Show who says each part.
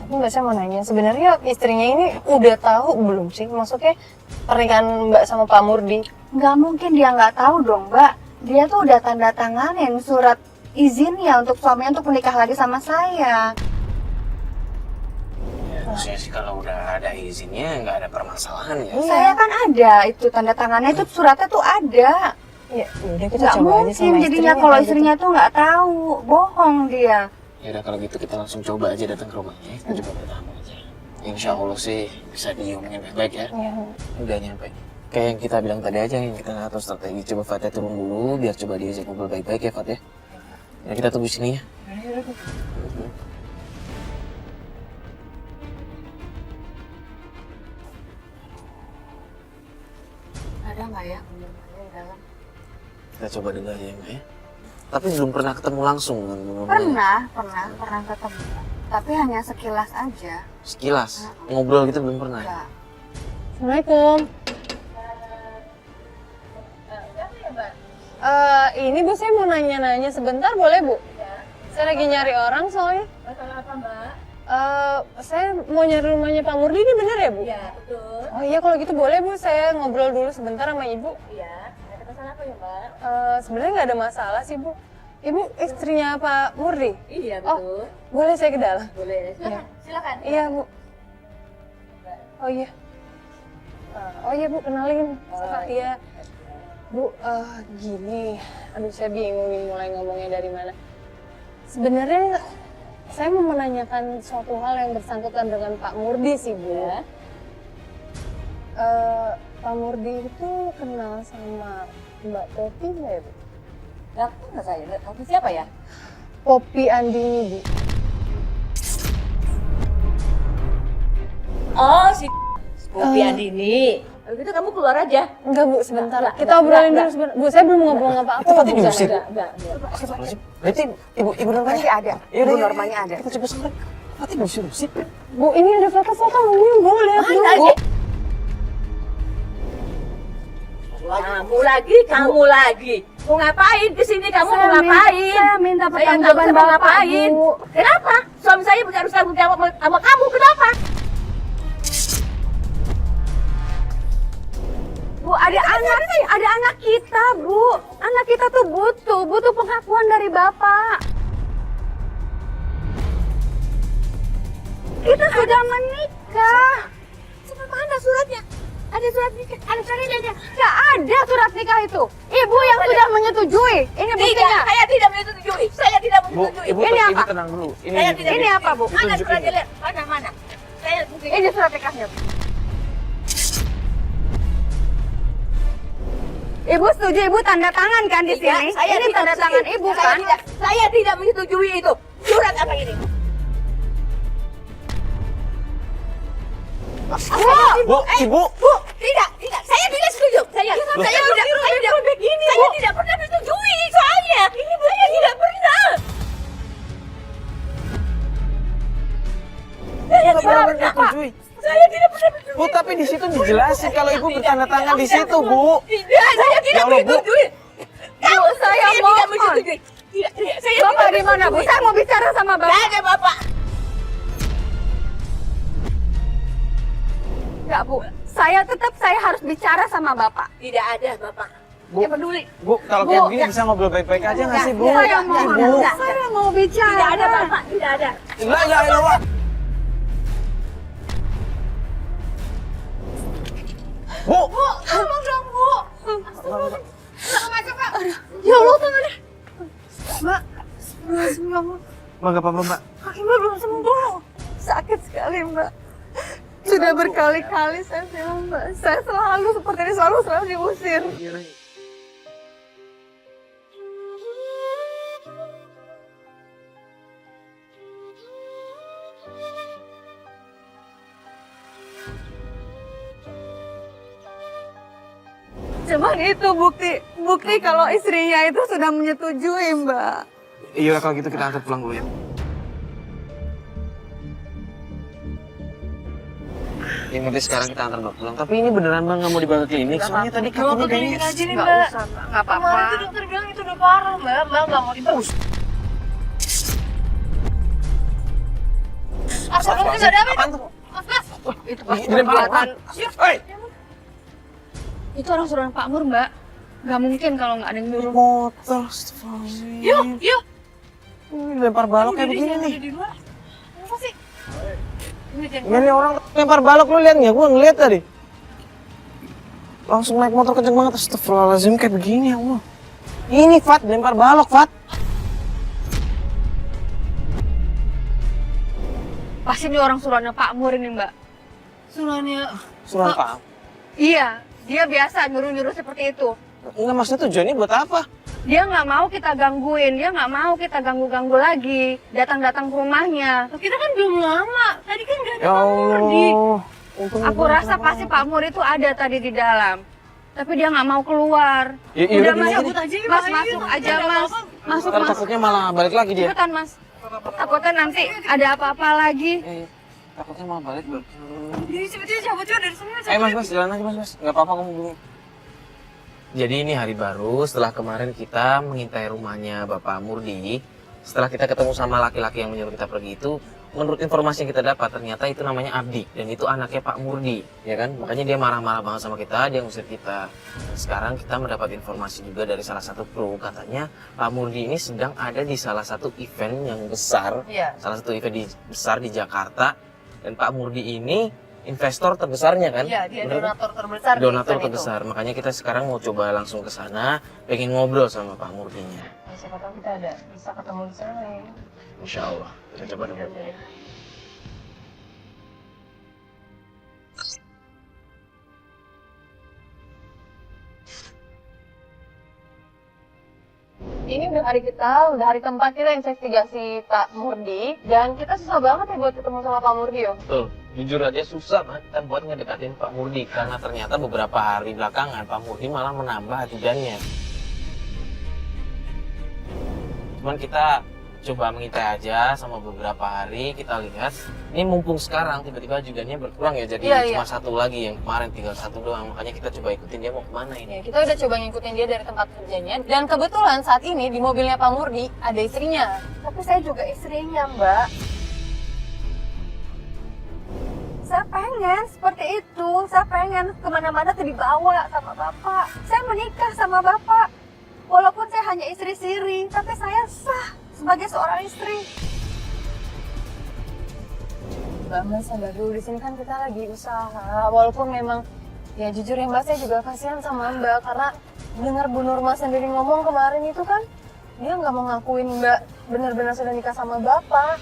Speaker 1: Mbak, saya mau nanya, sebenarnya istrinya ini udah tahu belum sih? Maksudnya pernikahan Mbak sama Pak Murdi?
Speaker 2: Nggak mungkin dia nggak tahu dong, Mbak. Dia tuh udah tanda tanganin surat izinnya untuk suaminya untuk menikah lagi sama saya.
Speaker 3: Ya, maksudnya sih kalau udah ada izinnya nggak ada permasalahan ya.
Speaker 2: Saya kan ada itu tanda tangannya, itu suratnya tuh ada.
Speaker 1: Ya, udah kita
Speaker 2: Nggak
Speaker 1: coba aja
Speaker 2: mungkin
Speaker 1: sama
Speaker 2: jadinya
Speaker 1: istrinya
Speaker 2: kalau
Speaker 1: kayak
Speaker 2: istrinya tuh nggak tahu, bohong dia.
Speaker 3: Ya udah kalau gitu kita langsung coba aja datang ke rumahnya. Kita coba pertama aja. Insya Allah sih bisa diomongin baik-baik ya.
Speaker 1: Iya.
Speaker 3: Udah nyampe. Kayak yang kita bilang tadi aja, yang kita atur strategi. Coba Fatya turun dulu biar coba diajak ngobrol baik-baik ya Fatya. Ya kita tunggu sini ya.
Speaker 2: Ada nggak ya bener-bener di dalam?
Speaker 3: Kita coba dulu aja ya Mbak ya. Tapi belum pernah ketemu langsung kan? Belum
Speaker 2: Pernah ketemu. Tapi hanya sekilas aja.
Speaker 3: Sekilas? Ngobrol gitu belum pernah?
Speaker 2: Enggak.
Speaker 1: Assalamualaikum. Ini Bu, saya mau nanya-nanya sebentar, boleh Bu? Saya lagi nyari orang soalnya.
Speaker 4: Masalah apa, Mbak?
Speaker 1: Saya mau nyari rumahnya Pak Murdi, ini bener ya Bu?
Speaker 4: Iya, betul.
Speaker 1: Oh iya, kalau gitu boleh Bu, saya ngobrol dulu sebentar sama Ibu.
Speaker 4: Iya, ada pesan apa ya, Mbak?
Speaker 1: Sebenarnya nggak ada masalah sih Bu. Ibu istrinya Pak Murdi?
Speaker 4: Iya,
Speaker 1: Oh,
Speaker 4: betul.
Speaker 1: boleh saya ke dalam?
Speaker 4: Boleh, silakan. Silakan.
Speaker 1: Iya Bu. Oh iya. Oh iya Bu, kenalin. Saya Fatia. Bu, gini. Aduh, saya bingung nih mulai ngomongnya dari mana. Sebenarnya saya mau menanyakan suatu hal yang bersangkutan dengan Pak Murdi sih Bu.
Speaker 4: Ya.
Speaker 1: Pak Murdi itu kenal sama Mbak Popi nggak ya Bu?
Speaker 4: Nggak tahu nggak saya? Nggak tahu siapa ya?
Speaker 1: Popi Andini Bu.
Speaker 4: Oh, si Popi Andini. Kalau gitu kamu keluar aja.
Speaker 1: Enggak Bu, sebentar.
Speaker 4: Nggak,
Speaker 1: Kita
Speaker 4: nggak,
Speaker 1: obrolin
Speaker 4: nggak,
Speaker 1: dulu sebentar. Bu, saya belum ngobrol apa-apa.
Speaker 3: Itu Fatih
Speaker 1: Bu.
Speaker 3: diusir?
Speaker 4: Enggak.
Speaker 3: Berarti ibu normanya
Speaker 2: Masih ada. Ibu normanya ada.
Speaker 3: Kita coba sampai. Fatih diusir.
Speaker 1: Bu, ini ada foto-foto Bu, lihat dulu.
Speaker 4: Mana
Speaker 1: Bu.
Speaker 4: aja? Kamu lagi. Mau ngapain kesini? Kamu mau ngapain?
Speaker 2: Saya minta
Speaker 4: Saya tahu
Speaker 2: pertanggungjawaban
Speaker 4: saya mau
Speaker 2: Bapak,
Speaker 4: ngapain.
Speaker 2: Bu.
Speaker 4: Kenapa? Suami saya harus tanggung jawab sama kamu. Kenapa?
Speaker 2: Bu, ada anak kita, Bu. Anak kita tuh butuh pengakuan dari Bapak. Kita sudah menikah.
Speaker 4: Sama mana suratnya? Ada surat nikah? Ada surat nikah?
Speaker 2: Nggak ada surat nikah itu. Ibu yang sudah menyetujui. Ini
Speaker 4: Tidak,
Speaker 2: buktinya.
Speaker 4: saya tidak menyetujui. Saya tidak
Speaker 3: Bu,
Speaker 4: menyetujui.
Speaker 3: ibu,
Speaker 2: Ini
Speaker 3: ibu
Speaker 2: apa?
Speaker 3: tenang dulu.
Speaker 4: Saya tidak
Speaker 2: Ini apa, Bu?
Speaker 4: Mana
Speaker 3: Tunjukin.
Speaker 4: suratnya? Lihat. Mana? Saya buktinya.
Speaker 2: Ini surat nikahnya. Bu. Ibu setuju, Ibu tanda tangan kan di
Speaker 4: Tidak,
Speaker 2: sini?
Speaker 4: saya
Speaker 2: Ini
Speaker 4: tidak
Speaker 2: tanda
Speaker 4: setuju.
Speaker 2: tangan Ibu kan?
Speaker 4: Saya tidak menyetujui itu. Surat apa ini?
Speaker 3: Bu, ibu.
Speaker 4: Bu, tidak. Saya tidak setuju. Saya tidak pernah menyetujui soalnya. Saya tidak pernah. Saya tidak pernah.
Speaker 3: Menyetujui.
Speaker 4: Saya tidak pernah menyetujui.
Speaker 3: Bu, tapi di situ dijelasin kalau ibu bertanda tangan di situ, Bu.
Speaker 4: Tidak, saya tidak
Speaker 3: Ya Allah, Bu.
Speaker 4: menyetujui.
Speaker 2: Bu, saya
Speaker 4: tidak
Speaker 2: mohon.
Speaker 4: menyetujui. Tidak, saya
Speaker 2: Bapak
Speaker 4: tidak
Speaker 2: di mana, Bu?
Speaker 4: menyetujui.
Speaker 2: Saya mau bicara sama
Speaker 4: Tidak
Speaker 2: Bapak.
Speaker 4: ada Bapak.
Speaker 2: Enggak, Bu. Saya harus bicara sama Bapak.
Speaker 4: Tidak ada Bapak.
Speaker 3: Bu.
Speaker 4: Saya peduli.
Speaker 3: Bu, kalau kayak begini bisa ngobrol baik-baik aja nggak sih, Bu?
Speaker 2: Saya mohon.
Speaker 3: Bu.
Speaker 2: Saya mau bicara.
Speaker 4: Tidak ada Bapak, tidak ada.
Speaker 3: La ilaha illallah. Bu.
Speaker 4: Tolong dong, Bu.
Speaker 2: Ya Allah, tangannya. Mbak. Astagfirullah.
Speaker 3: Mbak, nggak apa-apa, Mbak.
Speaker 2: Kaki Mbak belum sembuh. Sakit sekali, Mbak. Sudah berkali-kali saya bilang, Mbak. Saya selalu seperti ini, selalu diusir. Cuman itu bukti kalau istrinya itu sudah menyetujui, Mbak.
Speaker 3: Iya, kalau gitu kita antar pulang dulu ya. Yang penting sekarang kita antar Mbak pulang. Tapi ini beneran Mbak nggak mau dibawa ke klinik? Soalnya tadi kakinya kayaknya...
Speaker 4: aja nih,
Speaker 2: Nggak usah, Mbak. Nggak apa-apa.
Speaker 4: Kemarin tuh dokter bilang itu udah parah, Mbak. Mbak nggak mau dibawa.
Speaker 1: Astagfirullahaladzim, ada apa itu?
Speaker 2: Itu pasti
Speaker 3: dilempar
Speaker 2: perbuatan.
Speaker 3: Hei!
Speaker 2: Itu orang suruhan Pak Mur, Mbak. Gak mungkin kalau nggak ada yang nyuruh.
Speaker 3: Motor, astagfirullahaladzim.
Speaker 2: Yuk.
Speaker 3: Ini lempar balok kayak begini nih.
Speaker 2: Di luar. Apa sih?
Speaker 3: Ini orang lempar balok, lu lihat nggak? Gua ngeliat tadi. Langsung naik motor kenceng banget, astagfirullahaladzim kayak begini ya Allah. Ini Fat, lempar balok Fat.
Speaker 2: Pasti ini orang suruhannya Pak Mur ini, Mbak.
Speaker 3: Suruhan Pak.
Speaker 2: Iya, dia biasa nyuruh-nyuruh seperti itu.
Speaker 3: Enggak, maksudnya tujuannya buat apa?
Speaker 2: Dia nggak mau kita gangguin, dia nggak mau kita ganggu-ganggu lagi, datang-datang ke rumahnya.
Speaker 1: Kita kan belum lama, tadi kan udah ada
Speaker 3: Ya
Speaker 1: Pak Murdi.
Speaker 3: Allah.
Speaker 2: Aku rasa pasti Pak Mur itu ada tadi di dalam, tapi dia nggak mau keluar.
Speaker 3: Udah
Speaker 2: Mas,
Speaker 3: cabut
Speaker 1: aja yuk,
Speaker 2: Mas
Speaker 1: ayo,
Speaker 2: masuk
Speaker 1: yuk.
Speaker 2: aja Mas, masuk
Speaker 3: Ntar
Speaker 2: Mas.
Speaker 3: takutnya malah balik lagi dia.
Speaker 2: Cepetan Mas, takutnya nanti ada apa-apa lagi.
Speaker 3: Takutnya malah balik.
Speaker 1: Jadi cepet-cepet cabut yuk dari sini.
Speaker 3: Ayo mas, jalan aja mas. Nggak apa-apa kamu dulu. Jadi ini hari baru setelah kemarin kita mengintai rumahnya Bapak Murdi. Setelah kita ketemu sama laki-laki yang menyuruh kita pergi itu, menurut informasi yang kita dapat ternyata itu namanya Abdi dan itu anaknya Pak Murdi, ya kan? Makanya dia marah-marah banget sama kita, dia ngusir kita. Sekarang kita mendapat informasi juga dari salah satu kru, katanya Pak Murdi ini sedang ada di salah satu event yang besar, salah satu event besar di Jakarta, dan Pak Murdi ini investor terbesarnya kan?
Speaker 1: Iya, dia
Speaker 3: Bener?
Speaker 1: donatur terbesar. di
Speaker 3: Donatur
Speaker 1: event
Speaker 3: terbesar. Makanya kita sekarang mau coba langsung ke sana, pengen ngobrol sama Pak Murdinya.
Speaker 1: itu. Siapa tahu kita bisa ketemu di sana ya.
Speaker 3: Insya Allah. Kita coba dulu.
Speaker 1: Ini udah hari keempat kita investigasi Pak Murdi, dan kita susah banget ya buat ketemu sama Pak Murdi ya.
Speaker 3: Betul. Jujur aja susah banget kita buat ngedekatin Pak Murdi karena ternyata beberapa hari belakangan Pak Murdi malah menambah ajudannya. Cuman kita coba mengintai aja sama beberapa hari, kita lihat ini mumpung sekarang tiba-tiba ajudannya berkurang ya, jadi cuma satu lagi, yang kemarin tinggal satu doang, makanya kita coba ikutin dia mau kemana ini.
Speaker 1: Ya, kita udah coba ngikutin dia dari tempat kerjanya, dan kebetulan saat ini di mobilnya Pak Murdi ada istrinya.
Speaker 2: Tapi saya juga istrinya, Mbak. Saya pengen seperti itu, saya pengen kemana-mana tuh dibawa sama Bapak. Saya menikah sama Bapak, walaupun saya hanya istri siri, tapi saya sah sebagai seorang istri.
Speaker 1: Mbak, sabar dulu, di sini kan kita lagi usaha. Walaupun memang, ya jujur ya Mbak, saya juga kasihan sama Mbak, karena dengar Bu Nurma sendiri ngomong kemarin itu kan, dia nggak mau ngakuin Mbak benar-benar sudah nikah sama Bapak.